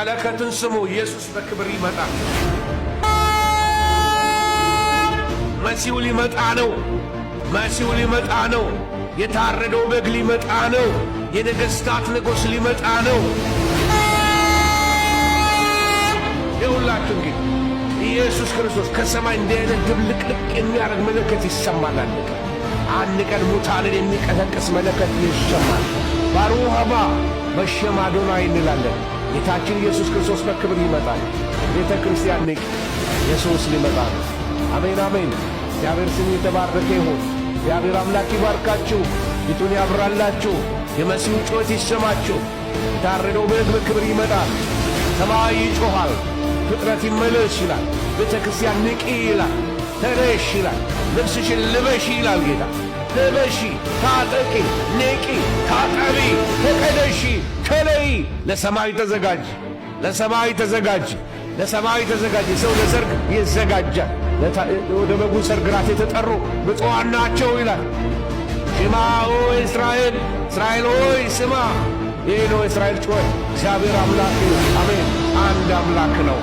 መለከቱን ስሙ። ኢየሱስ በክብር ይመጣል። መሲሁ ሊመጣ ነው። መሲሁ ሊመጣ ነው። የታረደው በግ ሊመጣ ነው። የነገሥታት ንጉሥ ሊመጣ ነው። ይሁላችሁ እንግዲህ ኢየሱስ ክርስቶስ ከሰማይ እንዲህ ዓይነት ድብልቅልቅ የሚያደርግ መለከት ይሰማል። አንድ ቀን ሙታንን የሚቀሰቅስ መለከት ይሰማል። ባሩኽ አባ በሸም አዶናይ እንላለን። ጌታችን ኢየሱስ ክርስቶስ በክብር ይመጣል። ቤተ ክርስቲያን ንቂ፣ ኢየሱስ ሊመጣ ነው። አሜን አሜን። እግዚአብሔር ስም የተባረከ ይሁን። እግዚአብሔር አምላክ ይባርካችሁ፣ ፊቱን ያብራላችሁ፣ የመሲሁ ጩኸት ይሰማችሁ። የታረደው በግ በክብር ይመጣል። ሰማይ ይጮኻል፣ ፍጥረት ይመለስ ይላል። ቤተ ክርስቲያን ንቂ ይላል። ተነሽ ይላል። ልብስሽን ልበሺ ይላል ጌታ። ልበሺ፣ ታጠቂ፣ ንቂ፣ ታጠቢ፣ ተቀደሺ፣ ተለይ። ለሰማይ ተዘጋጅ፣ ለሰማይ ተዘጋጅ፣ ለሰማይ ተዘጋጅ። ሰው ለሰርግ ይዘጋጃል። ወደ በጉ ሰርግ ራት የተጠሩ ብፁዓን ናቸው ይላል። ስማ ሆይ እስራኤል፣ እስራኤል ሆይ ስማ። ይህ ነው የእስራኤል ጩኸት። እግዚአብሔር አምላክ አሜን። አንድ አምላክ ነው።